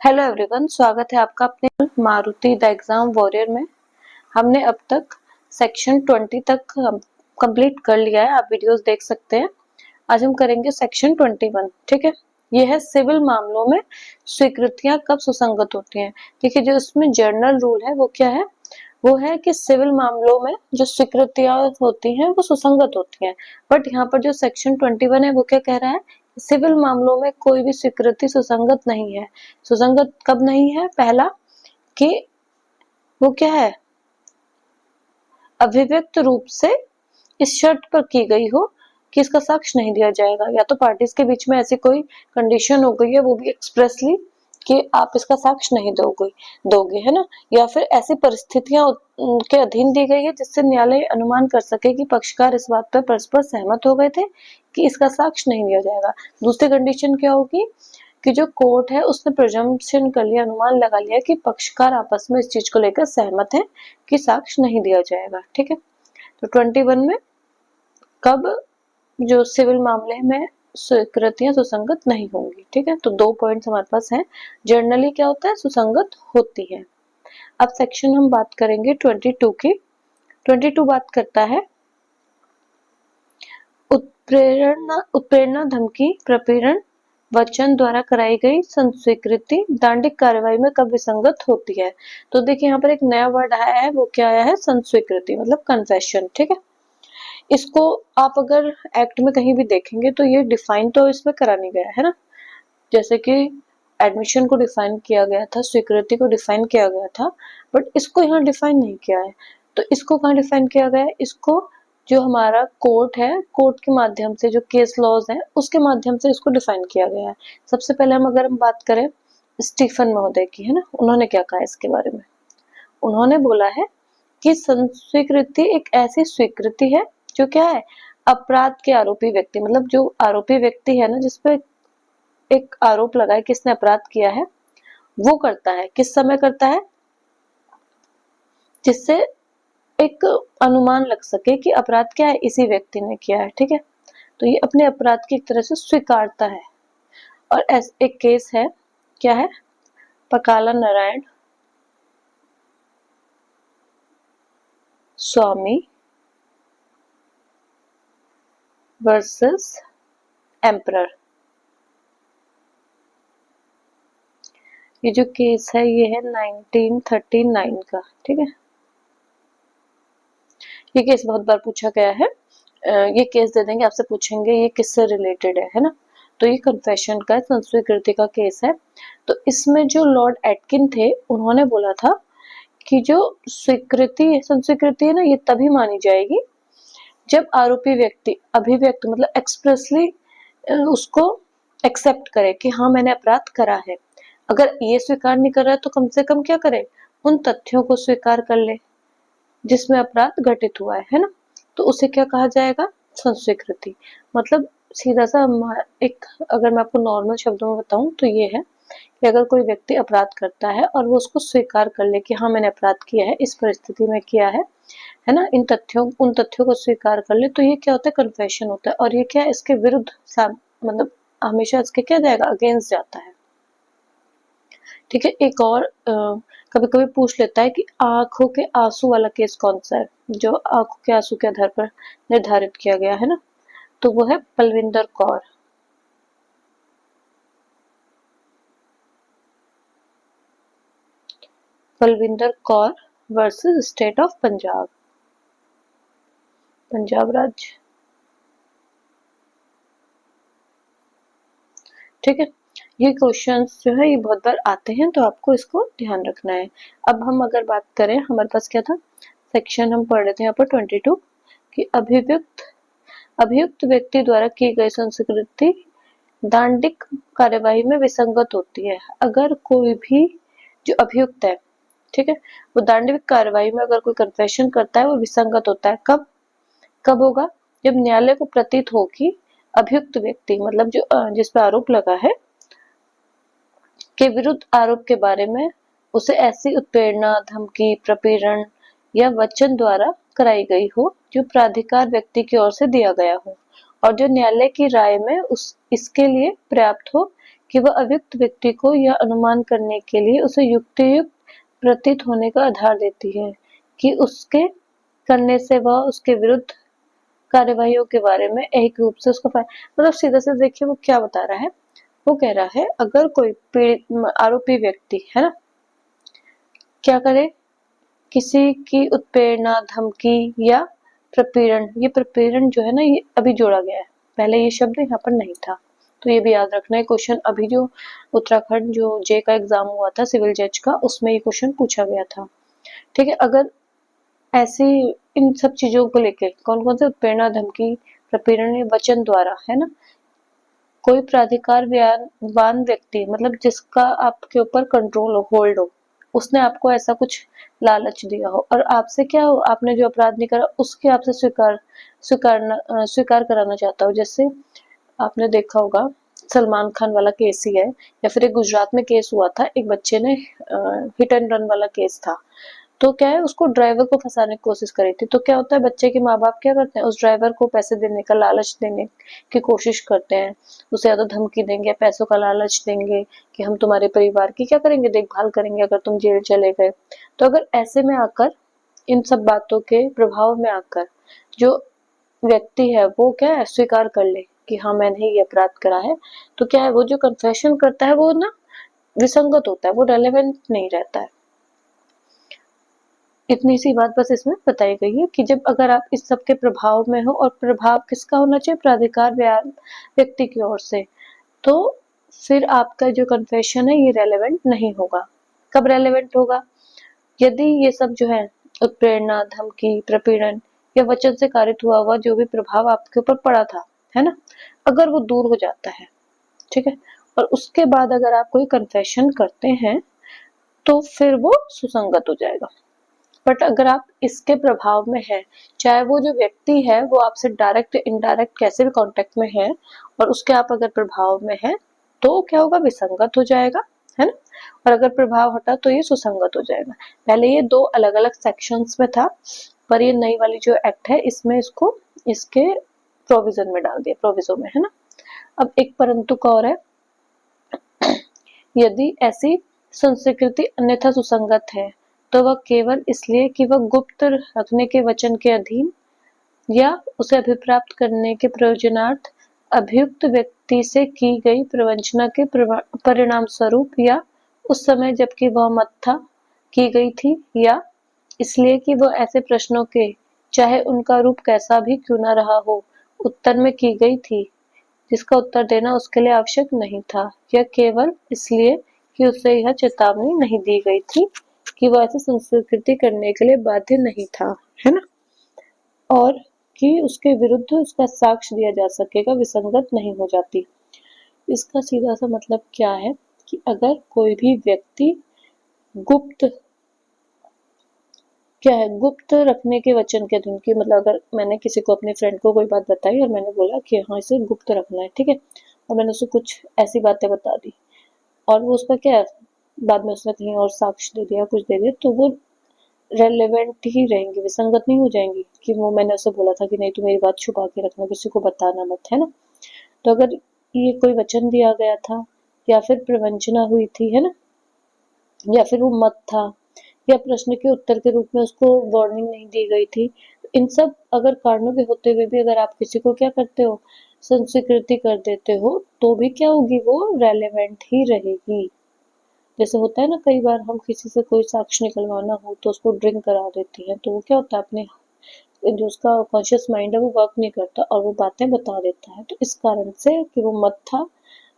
Hello everyone, स्वागत है आपका अपने मारुति द एग्जाम वॉरियर में। हमने अब तक सेक्शन 20 तक कंप्लीट कर लिया है। आप वीडियोस देख सकते हैं। आज हम करेंगे सेक्शन 21। ठीक है, ये है सिविल मामलों में स्वीकृतियां कब सुसंगत होती हैं। देखिए, जो इसमें जनरल रूल है वो क्या है, वो है कि सिविल मामलों में जो स्वीकृतियां होती हैं वो सुसंगत होती हैं। बट यहाँ पर जो सेक्शन 21 है वो क्या कह रहा है, सिविल मामलों में कोई भी स्वीकृति सुसंगत नहीं है। सुसंगत कब नहीं है? पहला कि वो क्या है, अभिव्यक्त रूप से इस शर्त पर की गई हो कि इसका साक्ष्य नहीं दिया जाएगा, या तो पार्टीज के बीच में ऐसी कोई कंडीशन हो गई है, वो भी एक्सप्रेसली कि आप इसका साक्ष्य नहीं दोगे, है ना, या फिर ऐसी परिस्थितियां के अधीन दी गई है जिससे न्यायालय अनुमान कर सके कि पक्षकार इस बात पर परस्पर सहमत हो गए थे कि इसका साक्ष्य नहीं दिया जाएगा। दूसरी कंडीशन क्या होगी कि जो कोर्ट है उसने प्रिजम्पशन कर लिया, अनुमान लगा लिया कि पक्षकार आपस में इस चीज को लेकर सहमत है कि साक्ष्य नहीं दिया जाएगा। ठीक है, तो 21 में कब जो सिविल मामले में स्वीकृतियां सुसंगत नहीं होंगी। ठीक है, तो 2 पॉइंट्स हमारे पास हैं। जनरली क्या होता है, सुसंगत होती है। अब सेक्शन हम बात करेंगे 22 की। 22 बात करता है उत्प्रेरणा धमकी प्रपीड़न वचन द्वारा कराई गई संस्वीकृति दांडिक कार्रवाई में कब विसंगत होती है। तो देखिए, यहाँ पर एक नया वर्ड आया है, वो क्या आया है, संस्वीकृति मतलब कन्फेशन। ठीक है, इसको आप अगर एक्ट में कहीं भी देखेंगे तो ये डिफाइन तो इसमें करा नहीं गया है ना। जैसे कि एडमिशन को डिफाइन किया गया था, स्वीकृति को डिफाइन किया गया था, बट इसको यहाँ डिफाइन नहीं किया है। तो इसको कहाँ डिफाइन किया गया है, इसको जो हमारा कोर्ट है, कोर्ट के माध्यम से जो केस लॉज है उसके माध्यम से इसको डिफाइन किया गया है। सबसे पहले अगर हम बात करें स्टीफन महोदय की, है ना, उन्होंने क्या कहा इसके बारे में। उन्होंने बोला है कि संस्वीकृति एक ऐसी स्वीकृति है जो क्या है, अपराध के आरोपी व्यक्ति, मतलब जो आरोपी व्यक्ति है ना, जिसपे एक आरोप लगा है कि इसने अपराध किया है, वो करता है। किस समय करता है, जिससे एक अनुमान लग सके कि अपराध क्या है, इसी व्यक्ति ने किया है। ठीक है, तो ये अपने अपराध की एक तरह से स्वीकारता है। और एक केस है, क्या है, पकाला नारायण स्वामी वर्सेस एम्परर। ये जो केस है ये है 1939 का। ठीक है, ये केस बहुत बार पूछा गया है। ये केस दे देंगे, आपसे पूछेंगे ये किससे रिलेटेड है ना। तो ये कन्फेशन का, संस्वीकृति का केस है। तो इसमें जो लॉर्ड एटकिन थे, उन्होंने बोला था कि जो संस्वीकृति है ना, ये तभी मानी जाएगी जब आरोपी व्यक्ति अभिव्यक्त मतलब एक्सप्रेसली उसको एक्सेप्ट करे कि हाँ मैंने अपराध करा है। अगर ये स्वीकार नहीं कर रहा है तो कम से कम क्या करे, उन तथ्यों को स्वीकार कर ले जिसमें अपराध घटित हुआ है ना। तो उसे क्या कहा जाएगा, संस्वीकृति। मतलब सीधा सा एक, अगर मैं आपको नॉर्मल शब्दों में बताऊं तो ये है कि अगर कोई व्यक्ति अपराध करता है और वो उसको स्वीकार कर ले कि हाँ मैंने अपराध किया है, इस परिस्थिति में किया है ना, उन तथ्यों को स्वीकार कर ले, तो ये क्या होता है, कन्फेशन होता है। और ये क्या है, इसके विरुद्ध मतलब हमेशा इसके क्या जाएगा, अगेंस्ट जाता है। ठीक है, एक और कभी कभी पूछ लेता है कि आंखों के आंसू वाला केस कौन सा है, जो आंखों के आंसू के आधार पर निर्धारित किया गया है ना, तो वो है Palwinder Kaur. Palwinder Kaur versus state of Punjab, Punjab राज्य। ठीक है, ये क्वेश्चंस जो है ये बहुत बार आते हैं, तो आपको इसको ध्यान रखना है। अब हम अगर बात करें, हमारे पास क्या था, सेक्शन हम पढ़ रहे थे यहाँ पर 22 कि अभियुक्त व्यक्ति द्वारा की गई संस्कृति दांडिक कार्यवाही में विसंगत होती है। अगर कोई भी जो अभियुक्त है, ठीक है, वो दांडिक कार्यवाही में अगर कोई कन्फेशन करता है वो विसंगत होता है। कब कब होगा, जब न्यायालय को प्रतीत हो कि अभियुक्त व्यक्ति मतलब जो जिस पर आरोप लगा है के विरुद्ध आरोप के बारे में उसे ऐसी उत्प्रेरणा धमकी प्रपीड़न या वचन द्वारा कराई गई हो जो प्राधिकार व्यक्ति की ओर से दिया गया हो और जो न्यायालय की राय में इसके लिए पर्याप्त हो कि वह अभियुक्त व्यक्ति को यह अनुमान करने के लिए उसे युक्तियुक्त प्रतीत होने का आधार देती है कि उसके करने से वह उसके विरुद्ध कार्यवाहियों के बारे में एक रूप से उसको मतलब सीधा से देखिए वो क्या बता रहा है। वो कह रहा है अगर कोई पीड़ित आरोपी व्यक्ति है ना क्या करे, किसी की उत्प्रेरणा, धमकी या प्रपीड़न, ये प्रपीड़न जो है ना ये अभी जोड़ा गया है, पहले ये शब्द यहाँ पर नहीं था, तो ये भी याद रखना है। क्वेश्चन अभी जो उत्तराखंड जो जे का एग्जाम हुआ था सिविल जज का, उसमें ये क्वेश्चन पूछा गया था। ठीक है, अगर ऐसी इन सब चीजों को लेके कौन कौन से उत्प्रेरणा, धमकी, प्रपीड़न या वचन द्वारा है ना कोई प्राधिकारवान व्यक्ति मतलब जिसका आपके ऊपर कंट्रोल हो, होल्ड हो, उसने आपको ऐसा कुछ लालच दिया हो और आपसे क्या हो, आपने जो अपराध नहीं करा उसके आपसे स्वीकार कराना चाहता हो। जैसे आपने देखा होगा सलमान खान वाला केस ही है, या फिर एक गुजरात में केस हुआ था, एक बच्चे ने हिट एंड रन वाला केस था। तो क्या है, उसको ड्राइवर को फंसाने की कोशिश करी थी। तो क्या होता है, बच्चे के माँ बाप क्या करते हैं, उस ड्राइवर को पैसे देने का लालच देने की कोशिश करते हैं, उसे या तो धमकी देंगे या पैसों का लालच देंगे कि हम तुम्हारे परिवार की क्या करेंगे, देखभाल करेंगे अगर तुम जेल चले गए। तो अगर ऐसे में आकर इन सब बातों के प्रभाव में आकर जो व्यक्ति है वो क्या है, स्वीकार कर ले कि हाँ मैंने ये अपराध करा है, तो क्या है वो जो कन्फेशन करता है वो ना विसंगत होता है, वो रेलेवेंट नहीं रहता है। इतनी सी बात बस इसमें बताई गई है कि जब अगर आप इस सब के प्रभाव में हो, और प्रभाव किसका होना चाहिए, प्राधिकार व्यक्ति की ओर से, तो फिर आपका जो कन्फेशन है ये रेलेवेंट नहीं होगा। कब रेलेवेंट होगा, यदि ये सब जो है उत्प्रेरणा, धमकी, प्रपीड़न या वचन से कारित हुआ जो भी प्रभाव आपके ऊपर पड़ा था, है ना, अगर वो दूर हो जाता है, ठीक है, और उसके बाद अगर आप कोई कन्फेशन करते हैं तो फिर वो सुसंगत हो जाएगा। बट अगर आप इसके प्रभाव में है, चाहे वो जो व्यक्ति है वो आपसे डायरेक्ट इनडायरेक्ट कैसे भी कांटेक्ट में है, और उसके आप अगर प्रभाव में है तो क्या होगा, विसंगत हो जाएगा, है ना, और अगर प्रभाव हटा तो ये सुसंगत हो जाएगा। पहले ये दो अलग अलग सेक्शंस में था, पर ये नई वाली जो एक्ट है इसमें इसको इसके प्रोविजन में डाल दिया, प्रोविजो में, है ना। अब एक परंतु का और है, यदि ऐसी संस्कृति अन्यथा सुसंगत है तो वह केवल इसलिए कि वह गुप्त रखने के वचन के अधीन या उसे अभिप्राप्त करने के प्रयोजनार्थ अभियुक्त व्यक्ति से की गई प्रवंचना के परिणाम स्वरूप, या उस समय जबकि वह मत था की गई थी, या इसलिए कि वह ऐसे प्रश्नों के चाहे उनका रूप कैसा भी क्यों न रहा हो उत्तर में की गई थी जिसका उत्तर देना उसके लिए आवश्यक नहीं था, या केवल इसलिए कि उसे यह चेतावनी नहीं दी गई थी कि वह ऐसी संस्कृति करने के लिए बाध्य नहीं था, है ना, और कि उसके विरुद्ध उसका साक्ष्य दिया जा सकेगा, विसंगत नहीं हो जाती। इसका सीधा सा मतलब क्या है कि अगर कोई भी व्यक्ति गुप्त क्या है, गुप्त रखने के वचन के अधीन, की मतलब अगर मैंने किसी को, अपने फ्रेंड को कोई बात बताई और मैंने बोला कि हाँ इसे गुप्त रखना है, ठीक है, और मैंने उसे कुछ ऐसी बातें बता दी और वो उसका क्या है, बाद में उसने कहीं और साक्ष्य दे दिया, कुछ दे दिया, तो वो रेलेवेंट ही रहेंगी, विसंगत नहीं हो जाएंगी कि वो मैंने उसे बोला था कि नहीं तू मेरी बात छुपा के रखना, किसी को बताना मत, है ना। तो अगर ये कोई वचन दिया गया था या फिर प्रवंचना हुई थी, है ना, या फिर वो मत था, या प्रश्न के उत्तर के रूप में उसको वार्निंग नहीं दी गई थी, इन सब अगर कारणों के होते हुए भी अगर आप किसी को क्या करते हो, संस्वीकृति कर देते हो, तो भी क्या होगी, वो रेलेवेंट ही रहेगी। जैसे होता है ना, कई बार हम किसी से कोई साक्ष्य निकलवाना हो तो उसको ड्रिंक करा देते हैं, तो वो क्या होता है, अपने जो उसका कॉन्शियस माइंड है वो वर्क नहीं करता और वो बातें बता देता है, तो इस कारण से कि वो मत था,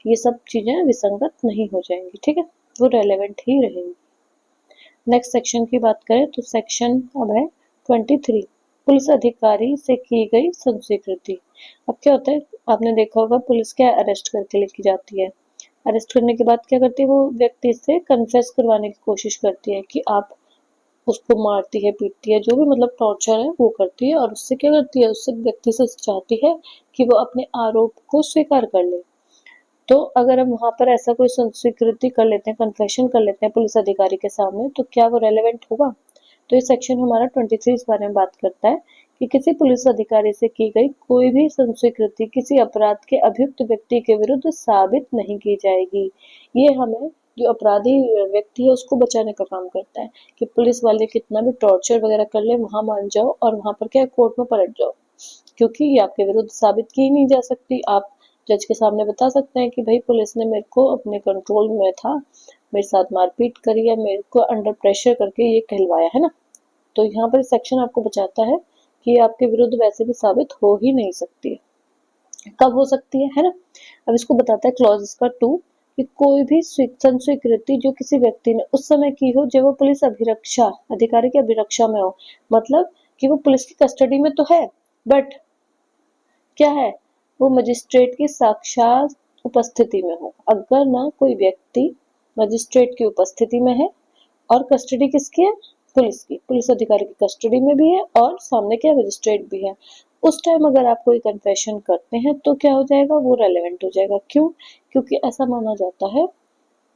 ये सब चीजें विसंगत नहीं हो जाएंगी, ठीक है, वो रेलेवेंट ही रहेंगी। नेक्स्ट सेक्शन की बात करें तो सेक्शन अब है 23, पुलिस अधिकारी से की गई संस्वीकृति। अब क्या होता है, आपने देखा होगा पुलिस क्या अरेस्ट करके लेके जाती है, अरेस्ट करने के बाद क्या करती है, वो व्यक्ति से कन्फेस करवाने की कोशिश करती है कि आप, उसको मारती है, पीटती है, जो भी मतलब टॉर्चर है वो करती है, और उससे क्या करती है, उससे व्यक्ति से चाहती है कि वो अपने आरोप को स्वीकार कर ले। तो अगर हम वहां पर ऐसा कोई स्वीकृति कर लेते हैं, कन्फेशन कर लेते हैं पुलिस अधिकारी के सामने, तो क्या वो रेलेवेंट होगा। तो ये सेक्शन हमारा 23 इस बारे में बात करता है कि किसी पुलिस अधिकारी से की गई कोई भी संस्वीकृति किसी अपराध के अभियुक्त व्यक्ति के विरुद्ध साबित नहीं की जाएगी। ये हमें जो अपराधी व्यक्ति है उसको बचाने का काम करता है कि पुलिस वाले कितना भी टॉर्चर वगैरह कर ले वहां मान जाओ और वहां पर क्या कोर्ट में पलट जाओ, क्योंकि ये आपके विरुद्ध साबित की नहीं जा सकती। आप जज के सामने बता सकते हैं कि भाई पुलिस ने मेरे को अपने कंट्रोल में था, मेरे साथ मारपीट करी है, मेरे को अंडर प्रेशर करके ये कहलवाया है ना। तो यहाँ पर सेक्शन आपको बचाता है कि आपके विरुद्ध वैसे भी साबित हो ही नहीं सकती है। कब हो सकती है ना। अब इसको बताता है क्लॉज इसका 2 कि कोई भी संस्वीकृति जो किसी व्यक्ति ने उस समय की हो जब वो पुलिस अभिरक्षा अधिकारी की अभिरक्षा में हो, मतलब कि वो पुलिस की कस्टडी में तो है बट क्या है वो मजिस्ट्रेट की साक्षात उपस्थिति में हो। अगर ना कोई व्यक्ति मजिस्ट्रेट की उपस्थिति में है और कस्टडी किसकी है, पुलिस की, पुलिस अधिकारी की कस्टडी में भी है और सामने क्या मजिस्ट्रेट भी है, उस टाइम अगर आप कोई कन्फेशन करते हैं तो क्या हो जाएगा, वो रेलेवेंट हो जाएगा। क्यों? क्योंकि ऐसा माना जाता है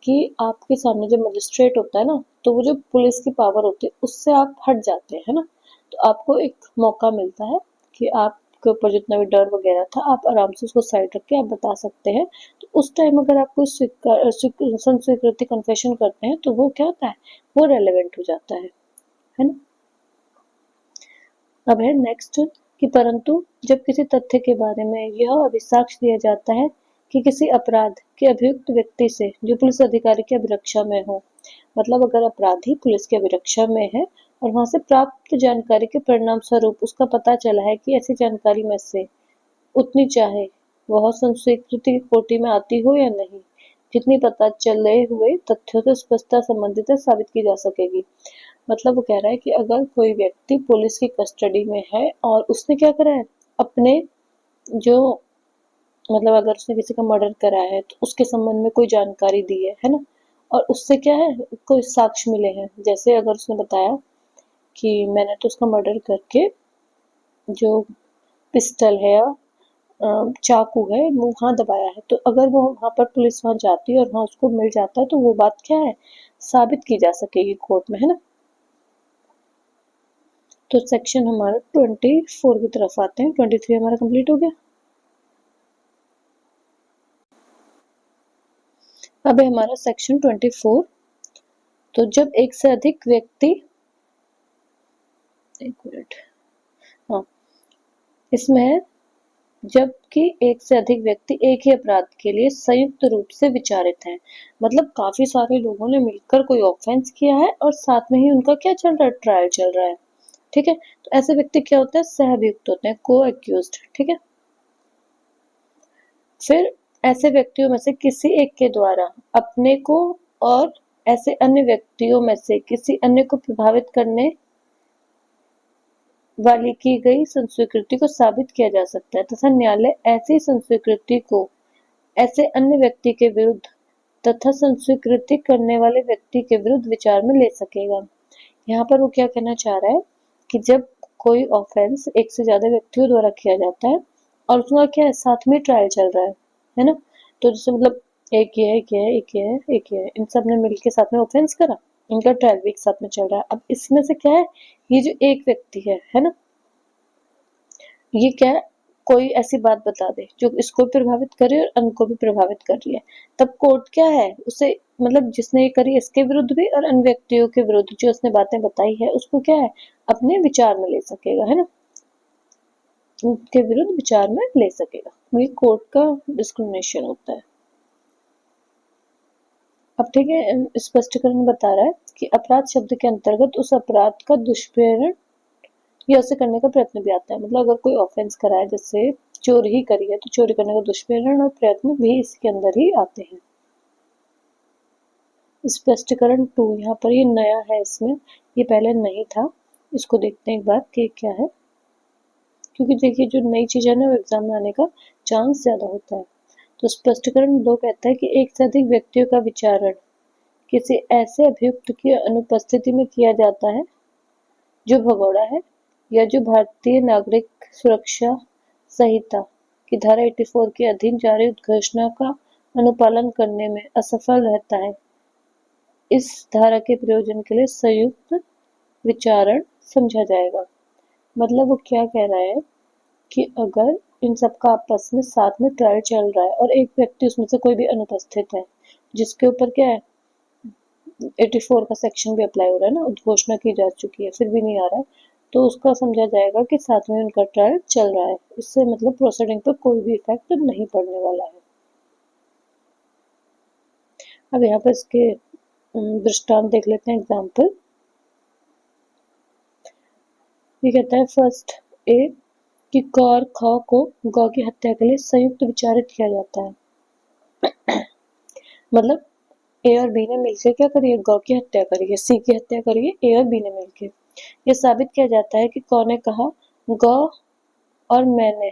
कि आपके सामने जब मजिस्ट्रेट होता है ना तो वो जो पुलिस की पावर होती है उससे आप हट जाते हैं ना, तो आपको एक मौका मिलता है कि आपके ऊपर जितना भी डर वगैरह था आप आराम से उसको साइड रख के आप बता सकते हैं। तो उस टाइम अगर आप कोई संस्वीकृति कन्फेशन करते हैं तो वो क्या होता है, वो रेलेवेंट हो जाता है ना। अब है नेक्स्ट कि परंतु जब किसी तथ्य के बारे में यह अभिसाक्ष्य दिया जाता है कि किसी अपराध के अभियुक्त व्यक्ति से जो पुलिस अधिकारी की अभिरक्षा में हो, मतलब अगर अपराधी पुलिस की अभिरक्षा में है और वहां से प्राप्त जानकारी के परिणाम स्वरूप उसका पता चला है कि ऐसी जानकारी में से उतनी चाहे वह संस्वीकृति की कोटि में आती हो या नहीं, जितनी पता चले हुए तथ्यों से स्पष्टता संबंधित साबित की जा सकेगी। मतलब वो कह रहा है कि अगर कोई व्यक्ति पुलिस की कस्टडी में है और उसने क्या करा है, अपने जो मतलब अगर उसने किसी का मर्डर करा है तो उसके संबंध में कोई जानकारी दी है ना, और उससे क्या है कोई साक्ष्य मिले हैं, जैसे अगर उसने बताया कि मैंने तो उसका मर्डर करके जो पिस्टल है या चाकू है वो वहां दबाया है, तो अगर वो वहां पर पुलिस वहां जाती है और वहां उसको मिल जाता है तो वो बात क्या है, साबित की जा सकेगी कोर्ट में, है ना। तो सेक्शन हमारा 24 की तरफ आते हैं। 23 हमारा कंप्लीट हो गया। अब है हमारा सेक्शन 24। तो जब एक से अधिक व्यक्ति, एक मिनट, हाँ, इसमें है जबकि एक से अधिक व्यक्ति एक ही अपराध के लिए संयुक्त रूप से विचारित हैं, मतलब काफी सारे लोगों ने मिलकर कोई ऑफेंस किया है और साथ में ही उनका क्या चल रहा है, ट्रायल चल रहा है। ठीक है, तो ऐसे व्यक्ति क्या होते हैं, सह अभियुक्त होते हैं, को एक्यूज्ड। ठीक है, फिर ऐसे व्यक्तियों में से किसी एक के द्वारा अपने को और ऐसे अन्य व्यक्तियों में से किसी अन्य को प्रभावित करने वाली की गई संस्वीकृति को साबित किया जा सकता है तथा न्यायालय ऐसी संस्वीकृति को ऐसे अन्य व्यक्ति के विरुद्ध तथा संस्वीकृति करने वाले व्यक्ति के विरुद्ध विचार में ले सकेगा। यहाँ पर वो क्या कहना चाह रहा है कि जब कोई ऑफेंस एक से ज्यादा व्यक्तियों द्वारा किया जाता है और उसका क्या है, साथ में ट्रायल चल रहा है ना, तो जैसे मतलब एक ये है, एक ये है, एक ये है, एक ये है, इन सब ने मिलकर साथ में ऑफेंस करा, इनका ट्रायल भी एक साथ में चल रहा है। अब इसमें से क्या है, ये जो एक व्यक्ति है ना, ये क्या है, कोई ऐसी बात बता दे जो इसको प्रभावित करे और अन्य को भी प्रभावित कर रही है, तब कोर्ट क्या है उसे, मतलब जिसने ये करी इसके विरुद्ध भी और अन्य व्यक्तियों के विरुद्ध जो उसने बातें बताई है उसको क्या है, अपने विचार में ले सकेगा, है ना, उनके विरुद्ध विचार में ले सकेगा। ये कोर्ट का डिस्क्रिमिनेशन होता है। अब ठीक है, स्पष्टीकरण बता रहा है कि अपराध शब्द के अंतर्गत उस अपराध का दुष्प्रेरण या उसे करने का प्रयत्न भी आता है। मतलब अगर कोई ऑफेंस करा है, जैसे चोरी ही करी है, तो चोरी करने का दुष्प्रेरण और प्रयत्न भी इसके अंदर ही आते हैं। स्पष्टीकरण 2 यहाँ पर ये नया है, इसमें ये पहले नहीं था। इसको देखते हैं एक बार कि क्या है, क्योंकि देखिए जो नई चीज है ना वो एग्जाम में आने का चांस ज्यादा होता है। तो स्पष्टीकरण 2 कहता है कि एक से अधिक व्यक्तियों का विचारण किसी ऐसे अभियुक्त की अनुपस्थिति में किया जाता है जो भगोड़ा है या जो भारतीय नागरिक सुरक्षा संहिता की धारा 84 के अधीन जारी उद्घोषणा का अनुपालन करने में असफल रहता है, इस धारा के प्रयोजन के लिए संयुक्त विचारण समझा जाएगा। मतलब वो क्या कह रहा है कि अगर इन सब का आपस में साथ में ट्रायल चल रहा है और एक व्यक्ति उसमें से कोई भी अनुपस्थित है, जिसके ऊपर क्या है 84 का सेक्शन भी अप्लाई हो रहा है ना, उद्घोषणा की जा चुकी है, फिर भी नहीं आ रहा है, तो उसका समझा जाएगा कि साथ में उनका ट्रायल चल रहा है। इससे मतलब प्रोसीडिंग पर कोई भी इफेक्ट नहीं पड़ने वाला है। अब यहाँ पर इसके दृष्टांत देख लेते हैं, एग्जाम्पल। ये कहता है फर्स्ट ए कि क और ख को गौ की हत्या के लिए संयुक्त विचारित किया जाता है। मतलब ए और बी ने मिलकर क्या करी है, गौ की हत्या करी है, सी की हत्या करी है ए और बी ने मिलकर। ये साबित किया जाता है कि क ने कहा गौ और मैंने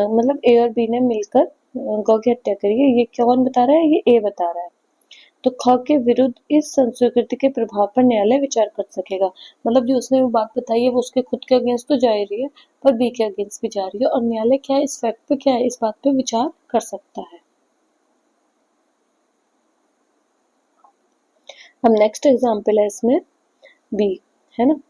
मतलब ए और बी ने मिलकर गौ की हत्या करी है। ये कौन बता रहा है, ये ए बता रहा है। तो ख के विरुद्ध इस संस्कृति के प्रभाव पर न्यायालय विचार कर सकेगा। मतलब जो उसने वो बात बताई है वो उसके खुद के अगेंस्ट तो जा ही रही है, पर बी के अगेंस्ट भी जा रही है, और न्यायालय क्या है इस फैक्ट पे, क्या है इस बात पे विचार कर सकता है। अब नेक्स्ट एग्जाम्पल है इसमें बी, है ना।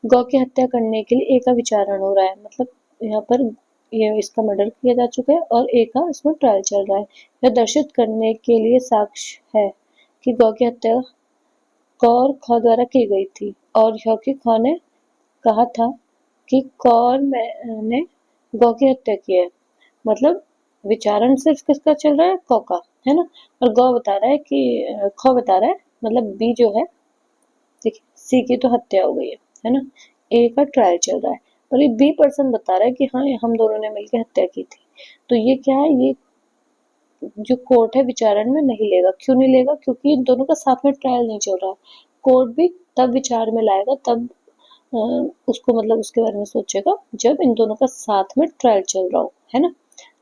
गौ की हत्या करने के लिए ए का विचारण हो रहा है, मतलब यहाँ पर ये इसका मर्डर किया जा चुका है और ए का इसमें ट्रायल चल रहा है। यह दर्शित करने के लिए साक्ष्य है कि गौ की हत्या क और ख द्वारा की गई थी, और यह कि ख ने कहा था कि क और मैंने गौ की हत्या की है। मतलब विचारण सिर्फ किसका चल रहा है, क का, है ना। और गौ बता रहा है कि ख बता रहा है, मतलब बी जो है, देखिए सी की तो हत्या हो गई है ना, ए का ट्रायल चल रहा है, और ये बी पर्सन बता रहा है कि हाँ हम दोनों ने मिलकर हत्या की थी। तो ये क्या है, ये जो कोर्ट है विचारण में नहीं लेगा। क्यों नहीं लेगा, क्योंकि इन दोनों का साथ में ट्रायल नहीं चल रहा है। कोर्ट भी तब विचार में लाएगा, तब उसको मतलब उसके बारे में सोचेगा जब इन दोनों का साथ में ट्रायल चल रहा हो, है ना।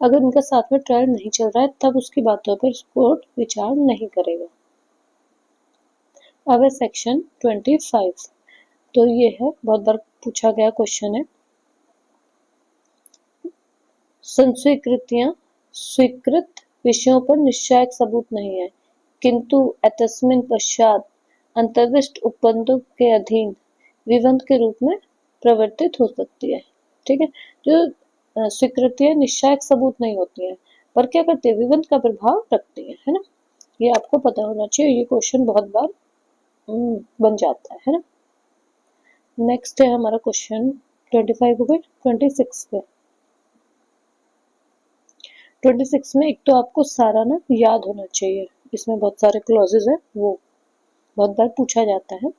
अगर इनका साथ में ट्रायल नहीं चल रहा है तब उसकी बातों पर कोर्ट विचार नहीं करेगा। अब है सेक्शन 25। तो ये है, बहुत बार पूछा गया क्वेश्चन है। संस्वीकृतियां स्वीकृत विषयों पर निश्चायक सबूत नहीं है, किंतु एतस्मिन् पश्चात अंतर्दिष्ट उपबंधों के अधीन विबंध के रूप में प्रवर्तित हो सकती है। ठीक है, जो स्वीकृतियां निश्चायक सबूत नहीं होती हैं, पर क्या करती है, विबंध का प्रभाव रखती है ना। ये आपको पता होना चाहिए, ये क्वेश्चन बहुत बार बन जाता है ना। नेक्स्ट है हमारा क्वेश्चन 25 हो गए, 26 पे। 26 में एक तो आपको सारा ना याद होना चाहिए, इसमें बहुत सारे क्लॉजेज है, वो बहुत बार पूछा जाता है।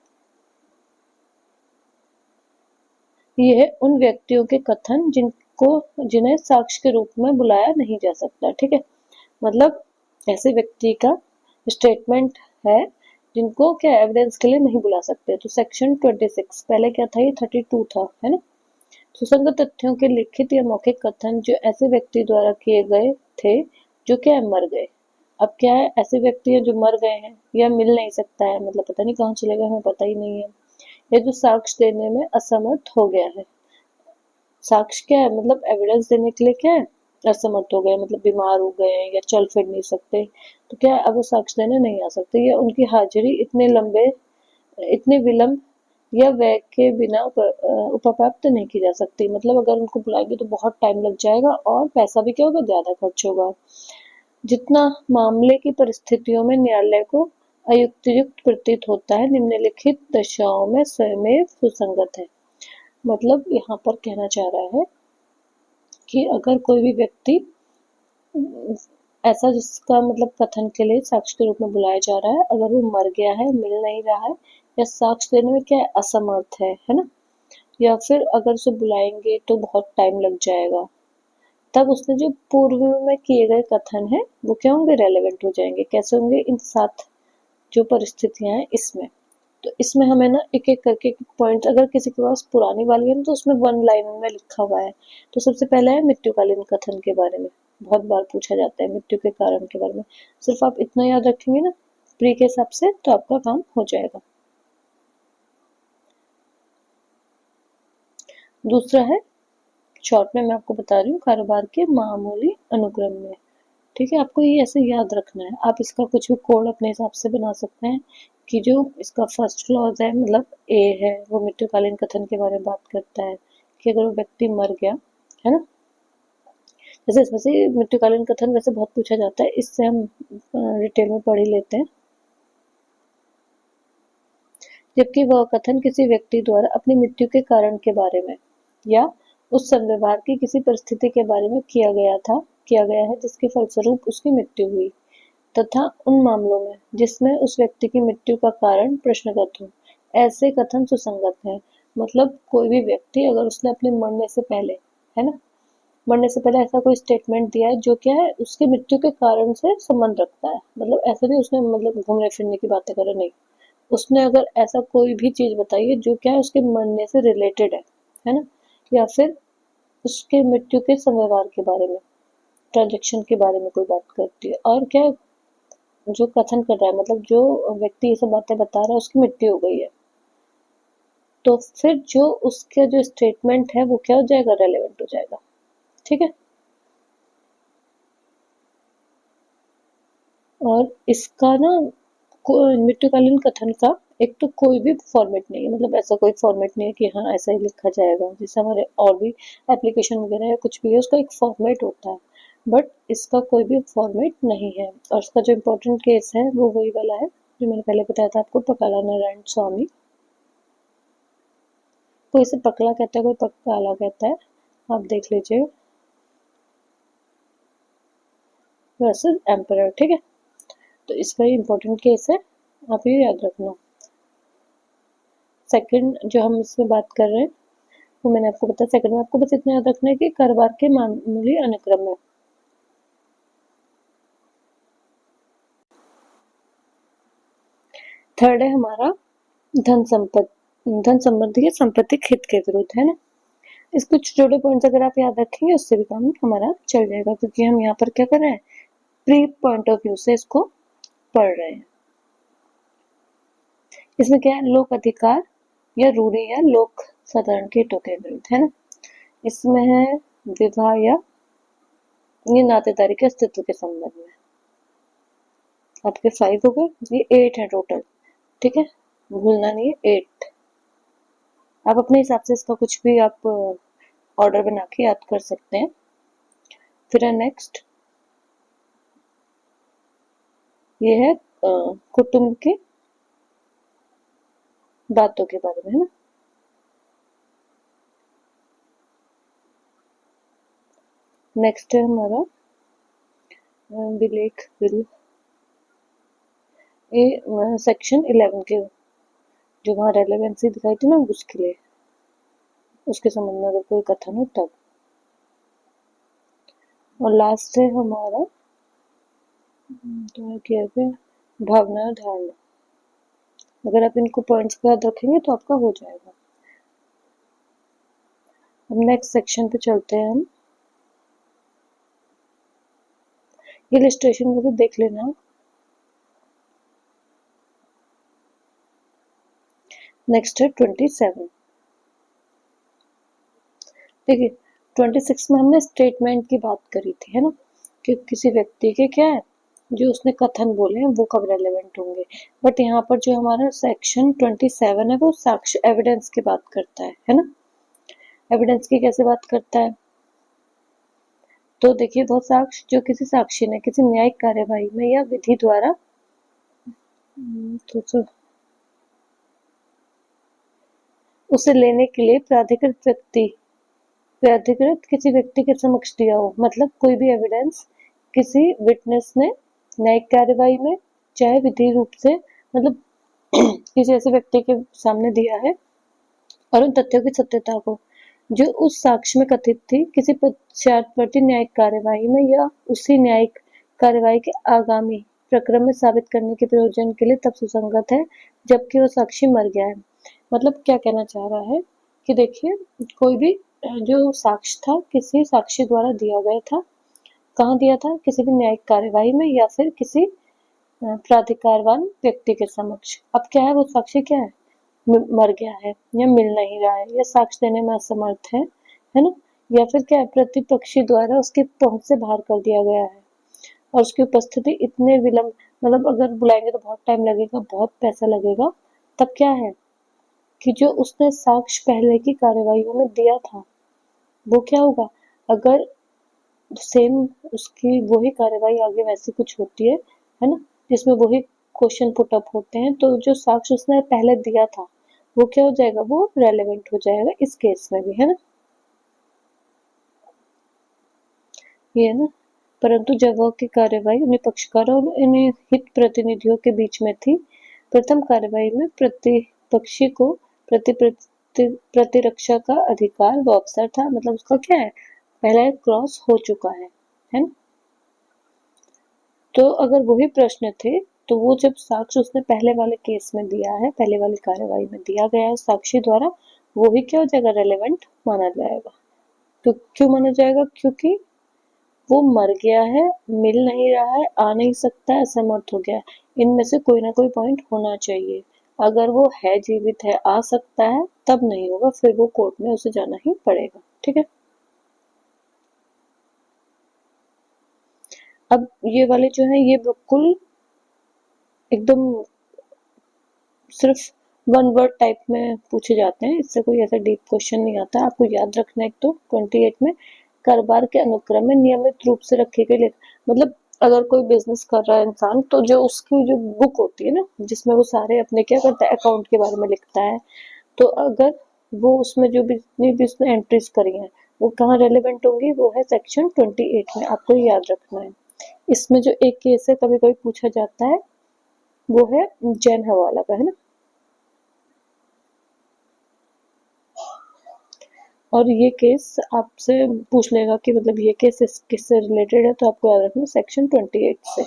ये है उन व्यक्तियों के कथन जिन्हें साक्ष्य के रूप में बुलाया नहीं जा सकता। ठीक है, मतलब ऐसे व्यक्ति का स्टेटमेंट है जिनको क्या एविडेंस के लिए नहीं बुला सकते। तो सेक्शन 26 पहले क्या था, ये 32 था, है ना। सुसंगत तथ्यों के लिखित या मौखिक कथन जो ऐसे व्यक्ति द्वारा किए गए थे जो क्या है, मर गए। अब क्या है, ऐसे व्यक्ति हैं जो मर गए हैं या मिल नहीं सकता है, मतलब पता नहीं कहाँ चले गए, हमें पता ही नहीं है, या जो साक्ष्य देने में असमर्थ हो गया है। साक्ष्य क्या है, मतलब एविडेंस देने के लिए क्या है, असमर्थ हो गए, मतलब बीमार हो गए हैं या चल फिर नहीं सकते, तो क्या है, अब वो साक्ष्य देने नहीं आ सकते, या उनकी हाजिरी इतने विलंब या व्यय के बिना उपप्राप्त नहीं की जा सकती। मतलब अगर उनको बुलाएंगे तो बहुत टाइम लग जाएगा और पैसा भी क्या होगा, ज्यादा खर्च होगा। जितना मामले की परिस्थितियों में न्यायालय को अयुक्तियुक्त प्रतीत होता है, निम्नलिखित दशाओं में स्वयमेव सुसंगत है। मतलब यहाँ पर कहना चाह रहा है कि अगर कोई भी व्यक्ति ऐसा जिसका मतलब कथन के लिए साक्ष्य के रूप में बुलाया जा रहा है, अगर वो मर गया है, मिल नहीं रहा है, या साक्ष्य देने में क्या है, असमर्थ है ना, या फिर अगर उसे बुलाएंगे तो बहुत टाइम लग जाएगा, तब उसने जो पूर्व में किए गए कथन है वो क्या होंगे, रेलेवेंट हो जाएंगे। कैसे होंगे, इन 7 जो परिस्थितियां हैं इसमें। तो इसमें हमें ना एक एक करके पॉइंट, अगर किसी के पास पुरानी वाली है ना तो उसमें 1 लाइन में लिखा हुआ है। तो सबसे पहला है मृत्युकालीन कथन के बारे में, बहुत बार पूछा जाता है मृत्यु के कारण के बारे में। सिर्फ आप इतना याद रखेंगे ना प्री के हिसाब से, तो आपका काम हो जाएगा। दूसरा है, शॉर्ट में मैं आपको बता रही हूँ, कारोबार के मामूली अनुक्रम में। ठीक है, आपको ये ऐसे याद रखना है। आप इसका कुछ भी कोड अपने हिसाब से बना सकते हैं कि जो इसका फर्स्ट क्लॉज है, मतलब ए है, वो मृत्युकालीन कथन के बारे में बात करता है कि अगर वो व्यक्ति मर गया, है ना। जैसे इसमें से मृत्युकालीन कथन वैसे बहुत पूछा जाता है, इससे हम डिटेल में पढ़ ही लेते हैं। जबकि वह कथन किसी व्यक्ति द्वारा अपनी मृत्यु के कारण के बारे में या उस संव्यवहार की किसी परिस्थिति के बारे में किया गया है जिसके फलस्वरूप उसकी मृत्यु हुई, तथा उन मामलों में जिसमें उस व्यक्ति की मृत्यु का कारण प्रश्नगत हो, ऐसे कथन सुसंगत है। मतलब कोई भी व्यक्ति अगर उसने अपने मरने से पहले, है ना, मरने से पहले ऐसा कोई स्टेटमेंट दिया है जो क्या है उसकी मृत्यु के कारण से संबंध रखता है, मतलब ऐसा नहीं उसने मतलब घूमने फिरने की बातें करे, नहीं, उसने अगर ऐसा कोई भी चीज बताई है जो क्या है उसके मरने से रिलेटेड है ना, या फिर उसके मृत्यु के संव्यवहार के बारे में, ट्रांजेक्शन के बारे में कोई बात करती है, और क्या जो कथन कर रहा है, मतलब जो व्यक्ति ये सब बातें बता रहा है उसकी मृत्यु हो गई है, तो फिर जो उसका जो स्टेटमेंट है वो क्या हो जाएगा, रेलेवेंट हो जाएगा। ठीक है, और इसका ना मृत्युकालीन कथन का एक तो कोई भी फॉर्मेट नहीं है, मतलब ऐसा कोई फॉर्मेट नहीं है कि हाँ ऐसा ही लिखा जाएगा, जैसे हमारे और भी एप्लीकेशन वगैरह या कुछ भी है उसका एक फॉर्मेट होता है, बट इसका कोई भी फॉर्मेट नहीं है। और इसका जो इम्पोर्टेंट केस है वो वही वाला है जो मैंने पहले बताया था आपको, पकाला नारायण स्वामी। कोई इसे पकला कहता है, कोई पकाला कहता है, आप देख लीजिए, वर्सेस एम्परर। ठीक है, तो इसका ही इम्पोर्टेंट केस है, आप ये याद रखना। सेकंड जो हम इसमें बात कर रहे हैं वो मैंने आपको बताया, सेकंड में आपको बस इतना याद रखना है कि कारोबार के मामूली अनुक्रम में। थर्ड है हमारा धन संबंधी या संपत्तिक हित के विरुद्ध, है ना। इस कुछ जोड़े पॉइंट्स अगर आप याद रखेंगे उससे भी काम हमारा चल जाएगा, क्योंकि हम यहाँ पर क्या कर रहे हैं, प्री पॉइंट ऑफ व्यू से इसको पढ़ रहे हैं। इसमें क्या है, लोक अधिकार या रूढ़ी या लोक साधारण के हितों के विरुद्ध, है ना। इसमें है विवाह या ये नातेदारी के अस्तित्व के संबंध में। आपके 5 हो गए, ये 8 है टोटल। ठीक है, भूलना नहीं है 8। आप अपने हिसाब से इसका कुछ भी आप ऑर्डर बना के याद कर सकते हैं। फिर है नेक्स्ट, ये है कुटुंब के बातों के बारे में, है ना। नेक्स्ट है हमारा विलेख विल, ये सेक्शन 11 के जो वहाँ रेलेवेंसी दिखाई थी ना उसके लिए, उसके संबंध में अगर कोई कथन हो तब। और लास्ट है हमारा तो क्या है, भावना धारणा। अगर आप इनको पॉइंट्स को याद रखेंगे तो आपका हो जाएगा। अब नेक्स्ट सेक्शन पे चलते हैं हम, इलस्ट्रेशन को तो देख लेना। नेक्स्ट है 27। देखिए 26 में हमने स्टेटमेंट की बात करी थी, है ना, कि किसी व्यक्ति के क्या है जो उसने कथन बोले हैं वो कब रेलेवेंट होंगे। बट यहाँ पर जो हमारा सेक्शन 27 है वो साक्ष्य एविडेंस की बात करता है ना। एविडेंस की कैसे बात करता है, तो देखिए वो साक्ष्य जो किसी साक्षी ने किसी न्यायिक कार्यवाही में या विधि द्वारा तो उसे लेने के लिए प्राधिकृत किसी व्यक्ति के समक्ष दिया हो, मतलब कोई भी एविडेंस किसी विटनेस ने न्यायिक कार्यवाही में चाहे विधि रूप से, मतलब किसी ऐसे व्यक्ति के सामने दिया है, और उन तथ्यों की सत्यता को जो उस साक्ष्य में कथित थी किसी पश्चातवर्ती न्यायिक कार्यवाही में या उसी न्यायिक कार्यवाही के आगामी प्रक्रम में साबित करने के प्रयोजन के लिए तब सुसंगत है जबकि वो साक्षी मर गया है। मतलब क्या कहना चाह रहा है कि देखिए कोई भी जो साक्ष्य था किसी साक्षी द्वारा दिया गया था, कहाँ दिया था, किसी भी न्यायिक कार्यवाही में या फिर किसी प्राधिकारवान व्यक्ति के समक्ष। अब क्या है वो साक्षी क्या है, मर गया है या मिल नहीं रहा है या साक्ष्य देने में असमर्थ है ना, या फिर क्या है प्रतिपक्षी द्वारा उसकी पहुंच से बाहर कर दिया गया है। और उसकी उपस्थिति इतने विलंब, मतलब अगर बुलाएंगे तो बहुत टाइम लगेगा, बहुत पैसा लगेगा, तब क्या है कि जो उसने साक्ष्य पहले की कार्यवाहियों में दिया था वो क्या होगा, अगर सेम उसकी वही कार्यवाही आगे वैसी कुछ होती है ना, जिसमें वही क्वेश्चन पुट अप होते हैं, तो जो साक्ष्य उसने पहले दिया था वो क्या हो जाएगा, वो रेलेवेंट हो जाएगा इस केस में भी, है ना, ये है ना। परंतु जवाब की कार्यवाही उन्हें पक्षकारों और इन्हें हित प्रतिनिधियों के बीच में थी। प्रथम कार्यवाही में प्रतिपक्षी को प्रतिरक्षा का अधिकार व अवसर था, मतलब उसका क्या है, पहले क्रॉस हो चुका है ना। तो अगर वही प्रश्न थे तो वो जब साक्ष्य उसने पहले वाले केस में दिया है, पहले वाली कार्यवाही में दिया गया है साक्षी द्वारा, वो ही क्या हो जाएगा, रेलेवेंट माना जाएगा। तो क्यों माना जाएगा, क्योंकि वो मर गया है, मिल नहीं रहा है, आ नहीं सकता है, असमर्थ हो गया है, इनमें से कोई ना कोई पॉइंट होना चाहिए। अगर वो है, जीवित है, आ सकता है, तब नहीं होगा, फिर वो कोर्ट में उसे जाना ही पड़ेगा, ठीक है। अब ये वाले जो है ये बिल्कुल एकदम सिर्फ वन वर्ड टाइप में पूछे जाते हैं, इससे कोई ऐसा डीप क्वेश्चन नहीं आता। आपको याद रखना है, एक तो 28 में कारोबार के अनुक्रम में नियमित रूप से रखे गए लेख, मतलब अगर कोई बिजनेस कर रहा है इंसान, तो जो उसकी जो बुक होती है ना, जिसमें वो सारे अपने क्या करता है, अकाउंट के बारे में लिखता है, तो अगर वो उसमें जो भी जितनी भी उसने एंट्रीज करी हैं वो कहाँ रेलेवेंट होंगी, वो है सेक्शन 28 में, आपको याद रखना है। इसमें जो एक केस है कभी कभी पूछा जाता है वो है जैन हवाला का, है ना। और ये केस आपसे पूछ लेगा कि मतलब ये केस किससे रिलेटेड है, तो आपको याद रखना सेक्शन 28 से।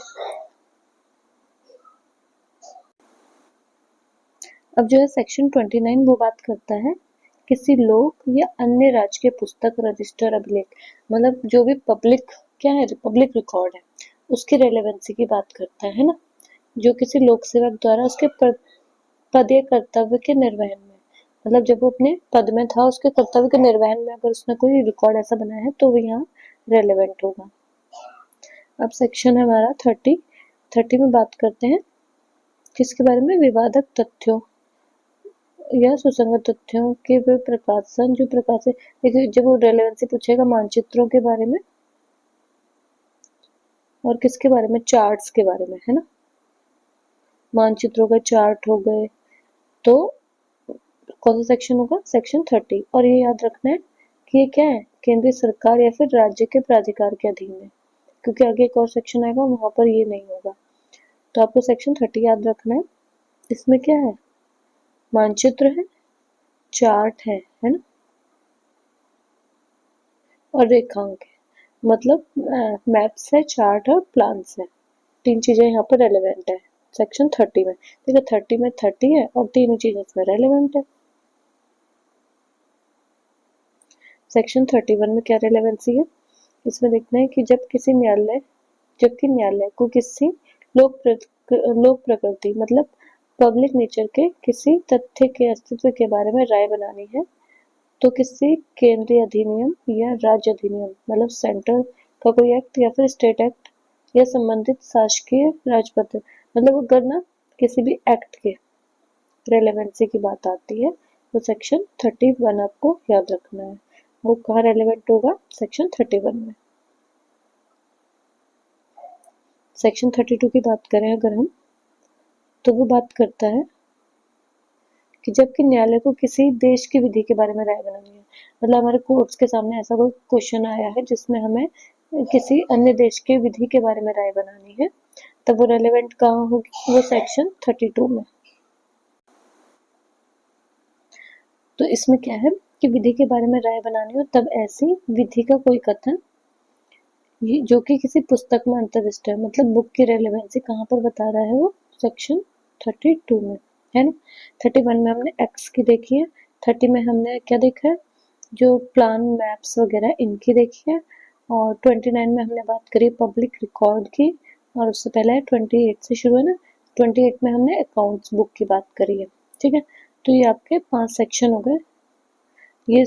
अब जो है सेक्शन 29 वो बात करता है किसी लोक या अन्य राज्य के पुस्तक, रजिस्टर, अभिलेख, मतलब जो भी पब्लिक क्या है, पब्लिक रिकॉर्ड है, उसकी रेलेवेंसी की बात करता है ना, जो किसी लोक सेवक द्वारा उसके पदीय कर्तव्य के निर्वहन में, मतलब जब वो अपने पद में था उसके कर्तव्य के निर्वहन में अगर उसने कोई रिकॉर्ड ऐसा बनाया है तो वो यहाँ रेलेवेंट होगा। अब सेक्शन है हमारा 30 में बात करते हैं किसके बारे में, विवादक तथ्यों या सुसंगत तथ्यों के प्रकाशन, जो प्रकाशित, देखिए जब वो रेलेवेंसी पूछेगा मानचित्रों के बारे में और किसके बारे में, चार्ट्स के बारे में, है ना, मानचित्रों का चार्ट हो गए, तो कौन सा सेक्शन होगा, सेक्शन 30। और ये याद रखना है कि ये क्या है, केंद्रीय सरकार या फिर राज्य के प्राधिकार के अधीन है, क्योंकि आगे एक और सेक्शन आएगा वहां पर ये नहीं होगा, तो आपको सेक्शन 30 याद रखना है। इसमें क्या है, मानचित्र है, चार्ट है ना, और रेखांक है, मतलब मैप्स है, चार्ट है और प्लान्स है, तीन चीजें यहाँ पर रेलेवेंट है सेक्शन 30 में। देखिए 30 में 30 है और तीनों चीजें इसमें रेलेवेंट है। सेक्शन 31 में क्या रेलेवेंसी है, इसमें देखना है कि जबकि न्यायालय को किसी लोक प्रकृति, मतलब पब्लिक नेचर के किसी तथ्य के अस्तित्व के बारे में राय बनानी है, तो किसी केंद्रीय अधिनियम या राज्य अधिनियम, मतलब सेंट्रल का कोई एक्ट या फिर स्टेट एक्ट या संबंधित शासकीय राजपत्र, मतलब अगर ना किसी भी एक्ट के रेलेवेंसी की बात आती है तो सेक्शन 31 आपको याद रखना है, वो कहाँ रेलेवेंट होगा, सेक्शन 31 में। सेक्शन 32 की बात करें अगर हम, तो वो बात करता है कि जबकि न्यायालय को किसी देश की विधि के बारे में राय बनानी है, मतलब हमारे कोर्ट्स के सामने ऐसा कोई क्वेश्चन आया है जिसमें हमें किसी अन्य देश के विधि के बारे में राय बनानी है, तब वो रेलेवेंट कहाँ होगी, वो सेक्शन 32 में। तो इसमें क्या है कि विधि के बारे में राय बनानी हो तब ऐसी विधि का कोई कथन जो कि किसी पुस्तक में अंतर्विष्ट है, मतलब बुक की रेलेवेंसी कहाँ पर बता रहा है, वो सेक्शन 32 में, है ना। 31 में हमने एक्ट्स की देखी है, 30 में हमने क्या देखा है, जो प्लान मैप्स वगैरह इनकी देखी है, और 29 में हमने बात करी पब्लिक रिकॉर्ड की, और उससे पहले 28 से शुरू है ना, 28 में हमने अकाउंट्स बुक की बात करी है, ठीक है। तो ये आपके 5 सेक्शन हो गए, ये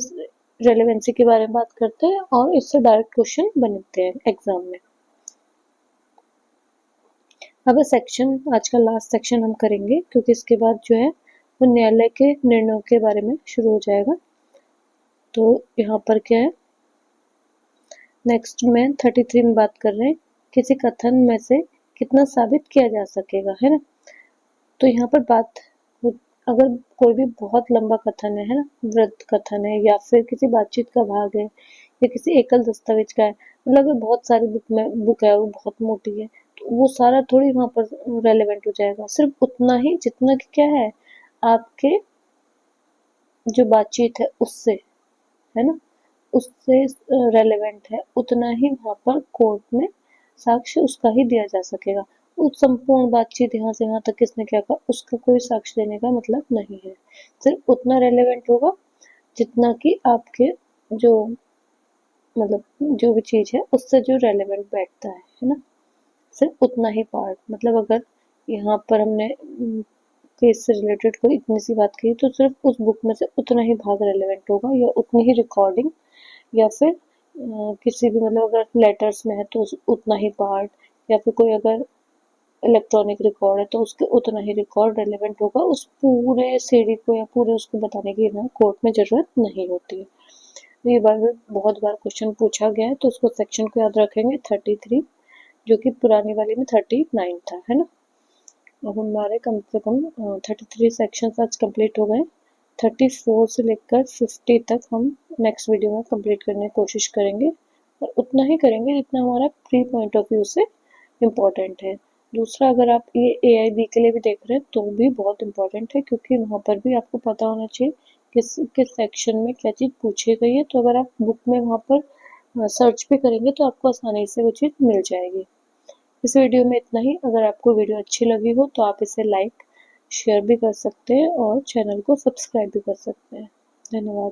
रेलेवेंसी के बारे में बात करते हैं और इससे डायरेक्ट क्वेश्चन बनते हैं एग्जाम में। अब सेक्शन, आज का लास्ट सेक्शन हम करेंगे, क्योंकि इसके बाद जो है वो न्यायालय के निर्णयों के बारे में शुरू हो जाएगा। तो यहाँ पर क्या है, नेक्स्ट में 33 में बात कर रहे हैं, किसी कथन में से कितना साबित किया जा सकेगा, है ना। तो यहाँ पर बात, अगर कोई भी बहुत लंबा कथन है ना, वृत्त कथन है, या फिर किसी बातचीत का भाग है, या किसी एकल दस्तावेज का है, मतलब बहुत सारी बुक है, वो बहुत मोटी है, तो वो सारा थोड़ी वहाँ पर रेलेवेंट हो जाएगा। सिर्फ उतना ही जितना कि क्या है, आपके जो बातचीत है उससे, है ना, उससे रेलेवेंट है, उतना ही वहाँ पर कोर्ट में साक्ष्य उसका ही दिया जा सकेगा। उस संपूर्ण बातचीत यहाँ से यहाँ तक किसने क्या कहा, उसका कोई साक्ष्य देने का मतलब नहीं है। सिर्फ उतना रेलेवेंट होगा जितना कि आपके जो, मतलब जो भी चीज है उससे जो रेलेवेंट बैठता है ना, सिर्फ उतना ही पार्ट। मतलब अगर यहाँ पर हमने केस से रिलेटेड कोई इतनी सी बात की, तो सिर्फ उस बुक में से उतना ही भाग रेलेवेंट होगा, या उतनी ही रिकॉर्डिंग, या फिर किसी भी, मतलब अगर लेटर्स में है तो उतना ही पार्ट, या फिर कोई अगर इलेक्ट्रॉनिक रिकॉर्ड है तो उसके उतना ही रिकॉर्ड रेलेवेंट होगा। उस पूरे सीडी को या पूरे उसको बताने की ना कोर्ट में जरूरत नहीं होती है। तो ये बार बहुत बार क्वेश्चन पूछा गया है, तो उसको सेक्शन को याद रखेंगे 33, जो कि पुरानी वाली में 39 था, है ना। अब हमारे कम से कम 33 सेक्शन आज कंप्लीट हो गए। 34 से लेकर 50 तक हम नेक्स्ट वीडियो में कंप्लीट करने की कोशिश करेंगे, और उतना ही करेंगे जितना हमारा प्री पॉइंट ऑफ व्यू से इम्पोर्टेंट है। दूसरा, अगर आप ये AIB के लिए भी देख रहे हैं तो भी बहुत इम्पोर्टेंट है, क्योंकि वहाँ पर भी आपको पता होना चाहिए किस किस सेक्शन में क्या चीज़ पूछी गई है। तो अगर आप बुक में वहाँ पर सर्च भी करेंगे तो आपको आसानी से वो चीज़ मिल जाएगी। इस वीडियो में इतना ही। अगर आपको वीडियो अच्छी लगी हो तो आप इसे लाइक शेयर भी कर सकते हैं, और चैनल को सब्सक्राइब भी कर सकते हैं। धन्यवाद।